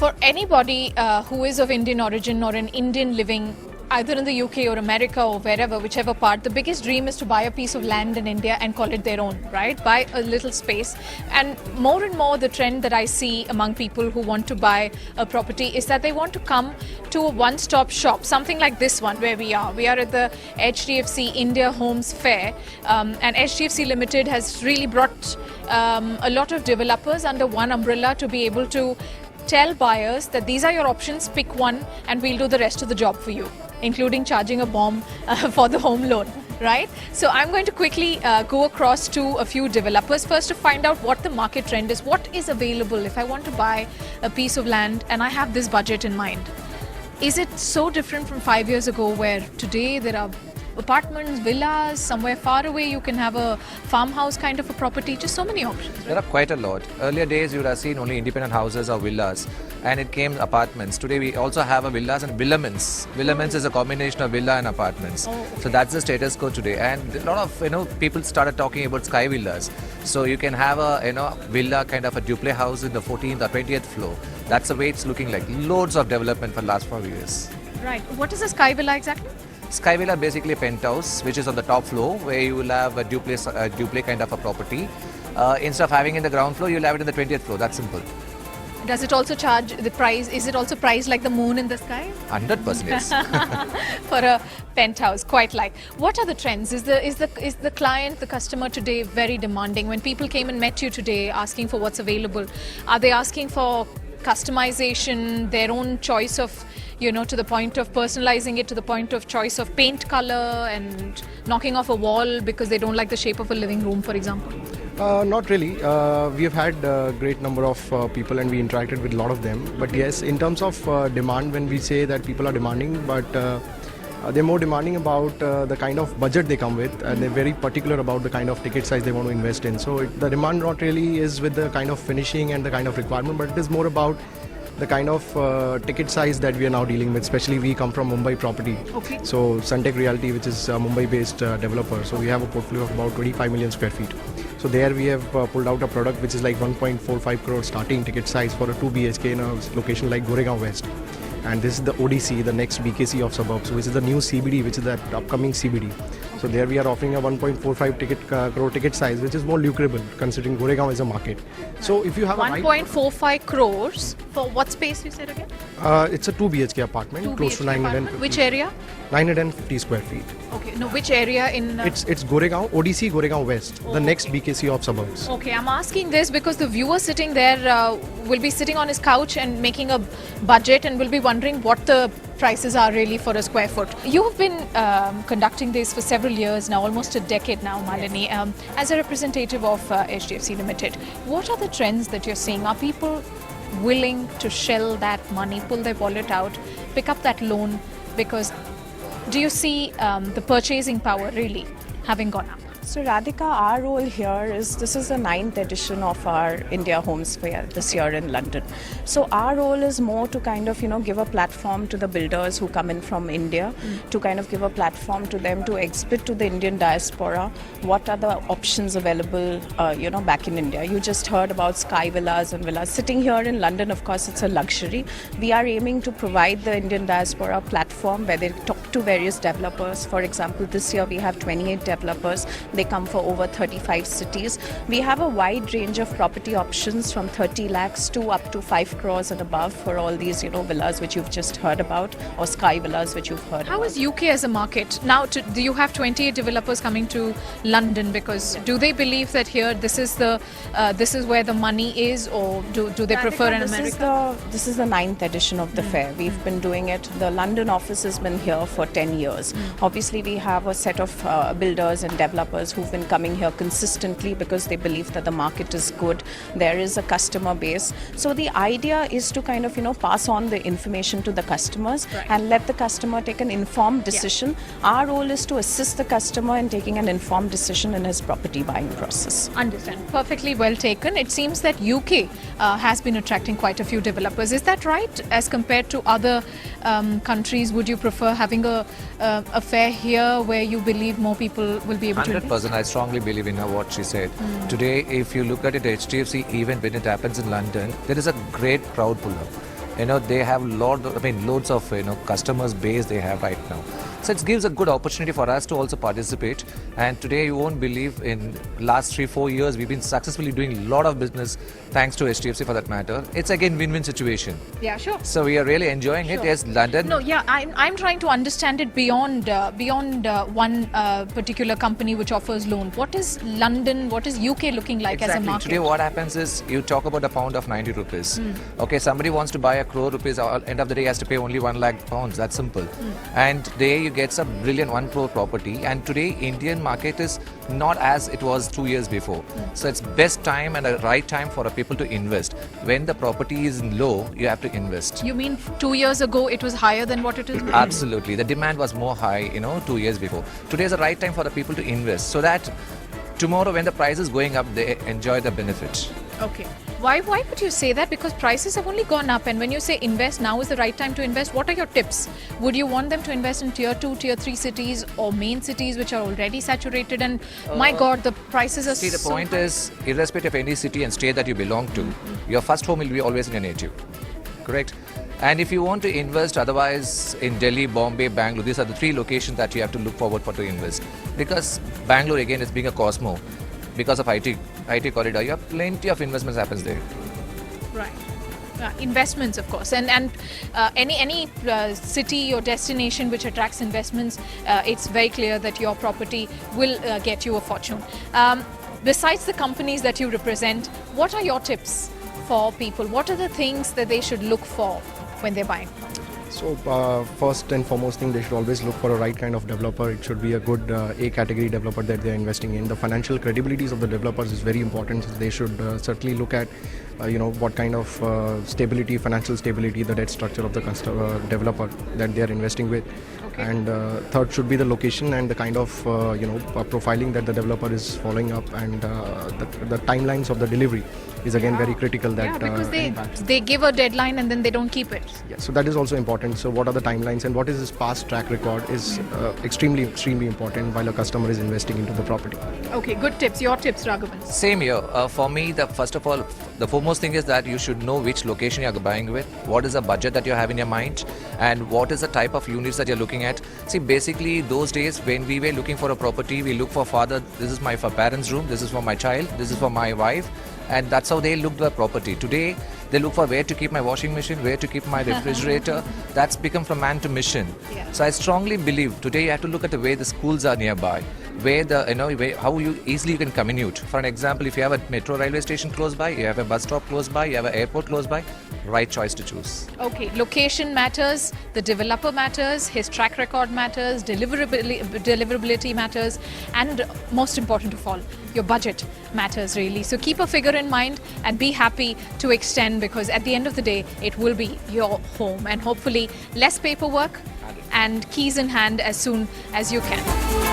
For anybody who is of Indian origin or an Indian living either in the UK or America or wherever, whichever part, the biggest dream is to buy a piece of land in India and call it their own, right? Buy a little space. And more, the trend that I see among people who want to buy a property is that they want to come to a one-stop shop, something like this one where we are. We are at the HDFC India Homes Fair, and HDFC Limited has really brought a lot of developers under one umbrella to be able to tell buyers that these are your options, pick one and we'll do the rest of the job for you, including charging a bomb for the home loan, right? So I'm going to quickly go across to a few developers first to find out what the market trend is, what is available if I want to buy a piece of land and I have this budget in mind. Is it so different from 5 years ago where today there are apartments, villas, somewhere far away you can have a farmhouse kind of a property, just so many options, right? There are quite a lot. Earlier days you would have seen only independent houses or villas and it came apartments. Today we also have a villas and villaments. Villaments is a combination of villa and apartments. So that's the status quo today, and a lot of people started talking about sky villas. So you can have a villa kind of a duplex house in the 14th or 20th floor. That's the way it's looking like. Loads of development for the last 4 years. Right. What is a sky villa exactly? Sky villa basically a penthouse which is on the top floor where you will have a duplex kind of a property. Instead of having in the ground floor, you'll have it in the 20th floor. That's simple. Does it also charge the price? Is it also priced like the moon in the sky? 100% yes. For a penthouse, quite like. What are the trends? Is the client, the customer today very demanding? When people came and met you today asking for what's available, are they asking for customization, their own choice of, to the point of personalizing it, to the point of choice of paint color and knocking off a wall because they don't like the shape of a living room, for example? Not really. We have had a great number of people and we interacted with a lot of them. But yes, in terms of demand, when we say that people are demanding, but they're more demanding about the kind of budget they come with, and they're very particular about the kind of ticket size they want to invest in. So the demand not really is with the kind of finishing and the kind of requirement, but it is more about the kind of ticket size that we are now dealing with. Especially we come from Mumbai property. Okay. So Suntech Realty, which is a Mumbai-based developer. So we have a portfolio of about 25 million square feet. So there we have pulled out a product which is like 1.45 crore starting ticket size for a 2 BHK in a location like Goregaon West. And this is the ODC, the next BKC of suburbs, which is the new CBD, which is the upcoming CBD. So there we are offering a 1.45 crore ticket size, which is more lucrative considering Goregaon is a market. So if you have 1.45 crores for what space you said again? It's a 2 BHK apartment, close to 950. Which area? 950 square feet. Okay, no, which area in? It's Goregaon, ODC Goregaon West, the next BKC of suburbs. Okay, I'm asking this because the viewer sitting there will be sitting on his couch and making a budget and will be wondering what the prices are really for a square foot. You have been conducting this for several years now, almost a decade now, Malini. As a representative of HDFC Limited, what are the trends that you're seeing? Are people willing to shell that money, pull their wallet out, pick up that loan? Because do you see the purchasing power really having gone up? So Radhika, our role here is, this is the 9th edition of our India Homes Fair this year in London. So our role is more to kind of, give a platform to the builders who come in from India, to kind of give a platform to them to exhibit to the Indian diaspora what are the options available, back in India. You just heard about sky villas and villas. Sitting here in London, of course, it's a luxury. We are aiming to provide the Indian diaspora platform where they talk to various developers. For example, this year we have 28 developers. They come for over 35 cities. We have a wide range of property options from 30 lakhs to up to 5 crores and above for all these, villas which you've just heard about, or sky villas which you've heard about. How is UK as a market? Now, do you have 28 developers coming to London? Because do they believe that here this is where the money is, or do they prefer in America? This is the 9th edition of the fair. We've been doing it. The London office has been here for 10 years. Obviously, we have a set of builders and developers who've been coming here consistently because they believe that the market is good. There is a customer base. So the idea is to kind of, pass on the information to the customers and let the customer take an informed decision. Yeah. Our role is to assist the customer in taking an informed decision in his property buying process. Understand. Perfectly well taken. It seems that UK has been attracting quite a few developers. Is that right? As compared to other countries, would you prefer having a fair here where you believe more people will be able to invest? 100%. I strongly believe in what she said. Today, if you look at it, HDFC event when it happens in London, there is a great crowd pull-up. They have loads of customers base they have right now. So it gives a good opportunity for us to also participate. And today you won't believe, in last 3-4 years we've been successfully doing a lot of business thanks to HDFC for that matter. It's again win-win situation. Yeah, sure. So we are really enjoying it. Yes, London. No, yeah, I'm trying to understand it beyond one particular company which offers loan. What is London? What is UK looking like as a Exactly. market? Today what happens is, you talk about a pound of 90 rupees. Okay, somebody wants to buy a crore rupees, end of the day he has to pay only 1 lakh pounds. That's simple. And there you get a brilliant 1 crore property. And today Indian market is not as it was 2 years before. So it's best time and a right time for people to invest. When the property is low, you have to invest. You mean 2 years ago it was higher than what it is now? Absolutely. The demand was more high, 2 years before. Today is the right time for the people to invest, so that tomorrow when the price is going up, they enjoy the benefit. Okay. Why would you say that? Because prices have only gone up, and when you say invest, now is the right time to invest. What are your tips? Would you want them to invest in tier 2, tier 3 cities or main cities which are already saturated? And my God, the prices are See, the so point high. is, irrespective of any city and state that you belong to, your first home will be always in your native. Correct? And if you want to invest otherwise in Delhi, Bombay, Bangalore, these are the 3 locations that you have to look forward for to invest. Because Bangalore again is being a cosmo. Because of IT corridor, you have plenty of investments happens there. Right. Investments, of course, and any city or destination which attracts investments, it's very clear that your property will get you a fortune. Besides the companies that you represent, what are your tips for people? What are the things that they should look for when they're buying? So first and foremost thing, they should always look for a right kind of developer. It should be a good A category developer that they're investing in. The financial credibilities of the developers is very important. They should certainly look at what kind of stability, financial stability, the debt structure of the developer that they are investing with. Okay. And third should be the location and the kind of profiling that the developer is following up, and the timelines of the delivery is again very critical. That because impacts. they give a deadline and then they don't keep it. Yeah, so that is also important. So what are the timelines and what is his past track record is extremely important while a customer is investing into the property. Okay, good tips. Your tips, Raghavan. Same here. For me, first of all, the foremost thing is that you should know which location you're buying with, what is the budget that you have in your mind, and what is the type of units that you're looking at. See, basically, those days when we were looking for a property, we look for father, this is my parents' room, this is for my child, this is for my wife, and that's how they looked at the property. Today, they look for where to keep my washing machine, where to keep my refrigerator. That's become from man to mission. Yeah. So I strongly believe today you have to look at the way the schools are nearby, where how you easily can commute. For an example, if you have a metro railway station close by, you have a bus stop close by, you have an airport close by, right choice to choose. Okay, location matters, the developer matters, his track record matters, deliverability matters, and most important of all, your budget matters really. So keep a figure in mind and be happy to extend, because at the end of the day, it will be your home, and hopefully less paperwork and keys in hand as soon as you can.